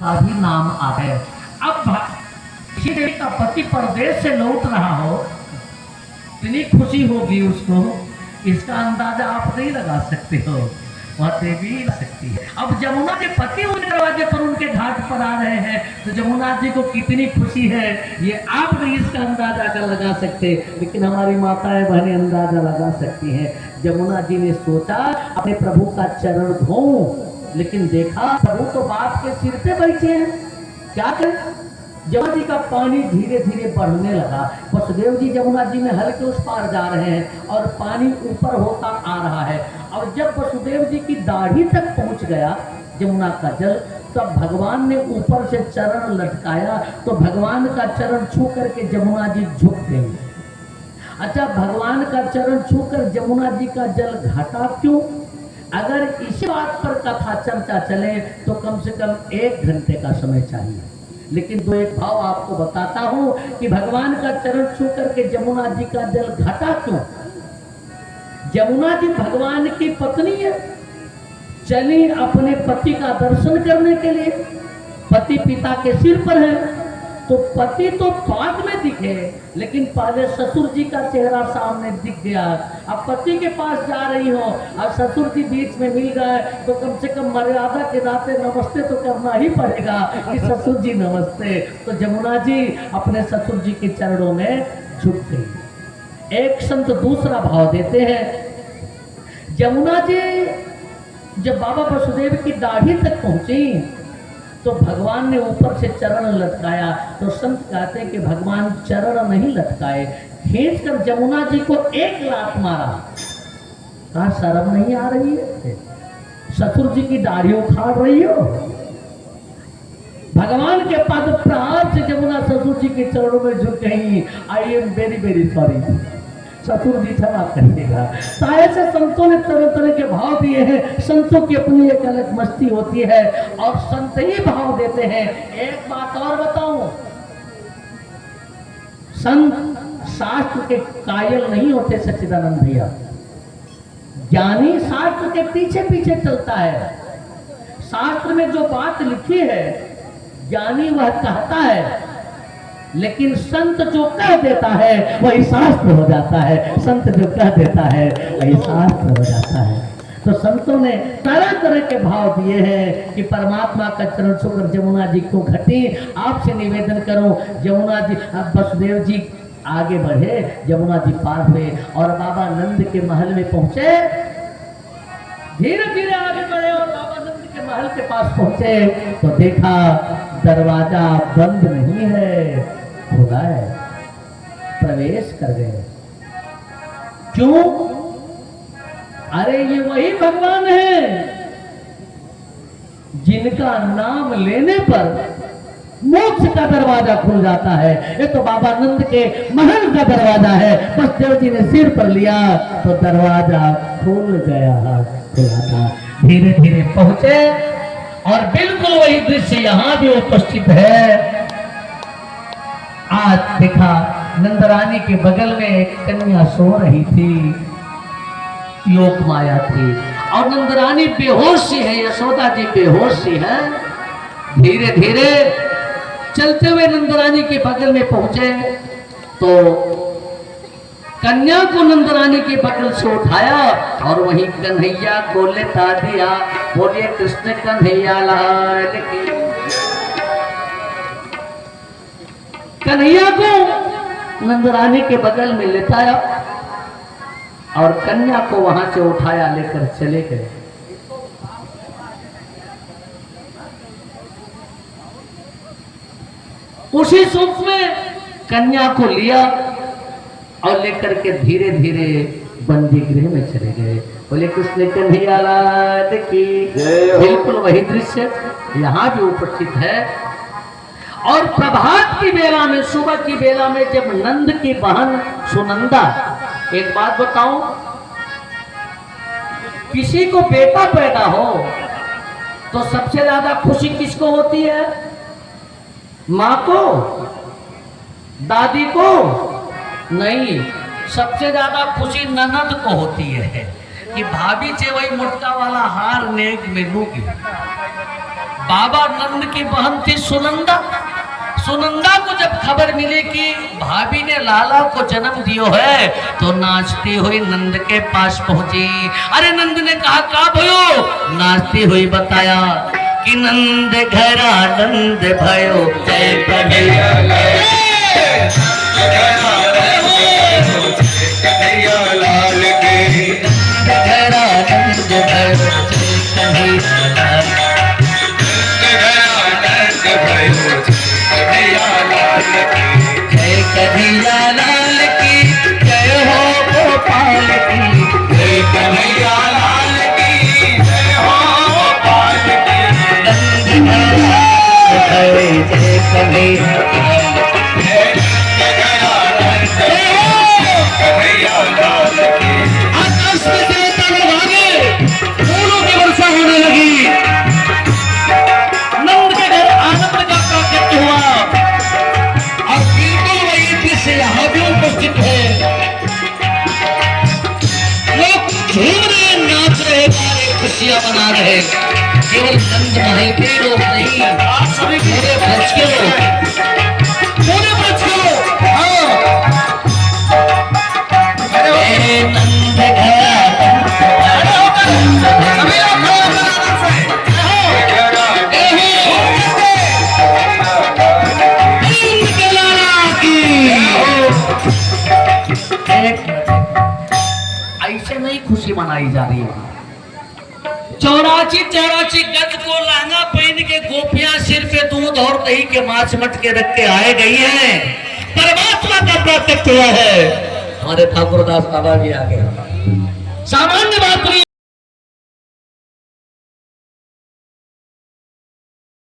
का भी नाम आता है। अब किसी देवी का पति परदेश से लौट रहा हो, इतनी खुशी होगी उसको, इसका अंदाजा आप नहीं लगा सकते हो, वह देवी लगा सकती है। अब जमुना के पति उनके दरवाजे पर उनके घाट पर आ रहे हैं, तो जमुना जी को कितनी खुशी है, ये आप नहीं इसका अंदाजा कर लगा सकते, लेकिन हमारी माताएं बहनें अंदाजा लगा सकती हैं। जमुना जी ने सोचा अपने प्रभु का चरण धोऊं, लेकिन देखा प्रभु तो बाप के सिर पे बैठे हैं, क्या करें। जमुना जी का पानी धीरे धीरे बढ़ने लगा। वसुदेव जी जमुना जी में हल्के उस पार जा रहे हैं और पानी ऊपर होता आ रहा है। और जब वसुदेव जी की दाढ़ी तक पहुंच गया जमुना का जल, तब भगवान ने ऊपर से चरण लटकाया, तो भगवान का चरण छू करके जमुना जी झुक गई। अच्छा, भगवान का चरण छूकर जमुना जी का जल घटा क्यों? अगर इसी बात पर कथा चर्चा चले तो कम से कम 1 घंटे का समय चाहिए, लेकिन दो एक भाव आपको बताता हूं कि भगवान का चरण छू करके जमुना जी का जल घटा क्यों। जमुना जी भगवान की पत्नी है, चली अपने पति का दर्शन करने के लिए, पति पिता के सिर पर है, तो पति तो बाद में दिखे, लेकिन पहले ससुर जी का चेहरा सामने दिख गया। अब पति के पास जा रही हो और ससुर जी बीच में मिल गए, तो कम से कम मर्यादा के नाते नमस्ते तो करना ही पड़ेगा कि ससुर जी नमस्ते। तो जमुना जी अपने ससुर जी के चरणों में झुक गई। एक संत दूसरा भाव देते हैं, जमुना जी जब बाबा वसुदेव की दाढ़ी तक पहुंची तो भगवान ने ऊपर से चरण लटकाया, तो संत कहते हैं कि भगवान चरण नहीं लटकाए, खींचकर जमुना जी को एक लात मारा। कहा शर्म नहीं आ रही है, ससुर जी की दाढ़ी उखाड़ रही हो। भगवान के पद प्रहार से जमुना ससुर जी के चरणों में झुक गई। I am very very sorry, ससुर जी क्षमा करिएगा। तो ऐसे संतों ने तरह तरह के भाव दिए हैं। संतों की अपनी एक अलग मस्ती होती है और संत ही भाव देते हैं। एक बात और बताऊं, संत शास्त्र के कायल नहीं होते सच्चिदानंद भैया। ज्ञानी शास्त्र के पीछे पीछे चलता है। शास्त्र में जो बात लिखी है ज्ञानी वह कहता है, लेकिन संत जो कह देता है वही शास्त्र हो जाता है। संत जो कह देता है वही शास्त्र हो जाता है। तो संतों ने तरह तरह के भाव दिए हैं कि परमात्मा का चरण छूकर जमुना जी को घटी। आपसे निवेदन करूं, जमुना जी वसुदेव जी आगे बढ़े, जमुना जी पार हुए और बाबा नंद के महल में पहुंचे। धीरे धीरे आगे बढ़े और बाबा नंद के महल के पास पहुंचे तो देखा दरवाजा बंद नहीं है, खुला है। प्रवेश कर गए। क्यों? अरे ये वही भगवान है जिनका नाम लेने पर मोक्ष का दरवाजा खुल जाता है। ये तो बाबा नंद के महल का दरवाजा है। बस देव जी ने सिर पर लिया तो दरवाजा खुल गया, खुला था। धीरे धीरे पहुंचे और बिल्कुल वही दृश्य यहां भी उपस्थित है। आज देखा नंदरानी के बगल में एक कन्या सो रही थी, योग माया थी, और नंदरानी बेहोश सी है, यशोदा जी बेहोश सी है। धीरे धीरे चलते हुए नंदरानी के बगल में पहुंचे तो कन्या को नंदरानी के बगल से उठाया और वहीं कन्हैया को लेटा दिया। बोलिए कृष्ण कन्हैया लाल की। कन्हैया को नंदरानी के बगल में लेटाया और कन्या को वहां से उठाया, लेकर चले गए। उसी सुख में कन्या को लिया और लेकर के धीरे धीरे बंदी गृह में चले गए। बोले कृष्ण कन्हैया लाल की। बिल्कुल वही दृश्य यहाँ भी उपस्थित है। और प्रभात की बेला में, सुबह की बेला में जब नंद की बहन सुनंदा, एक बात बताऊं, किसी को बेटा पैदा हो तो सबसे ज्यादा खुशी किसको होती है? माँ को? दादी को? नहीं, सबसे ज्यादा खुशी ननद को होती है कि भाभी से वही मोटका वाला हार नेक में लूगी। बाबा नंद की बहन थी सुनंदा। सुनंदा को जब खबर मिली कि भाभी ने लाला को जन्म दियो है, तो नाचती हुई नंद के पास पहुंची। अरे नंद ने कहा का भयो? नाचती हुई बताया कि नंद घर आनंद भयो जय कन्हैया लाल के घर आनंद भयो जय कन्हैया जय कन्हैया लाल की जय हो गोपाल की जय कन्हैया लाल की जय हो गोपाल की जय कन्हैया आकाश में देवता लोग आगे, फूलों की वर्षा होने लगी। नंद के घर आनंद का प्राकट्य हुआ और बिल्कुल वही दृश्य यहाँ भी उपस्थित है। लोग झूम रहे, नाच रहे, गा रहे, खुशियां मना रहे। केवल नंद महल के लोग नहीं, सभी पूरे ब्रज के लोग, पूरे ब्रज के लोग। हाँ, नंद ऐसे नहीं खुशी मनाई जा रही है। 84 गज को लहंगा पहन के गोपियां सिर पे दूध और दही के मांस मट के रख के आए गई है। परमात्मा का प्राकट्य हुआ है। हमारे ठाकुरदास बाबा भी आ गए। सामान्य बात नहीं।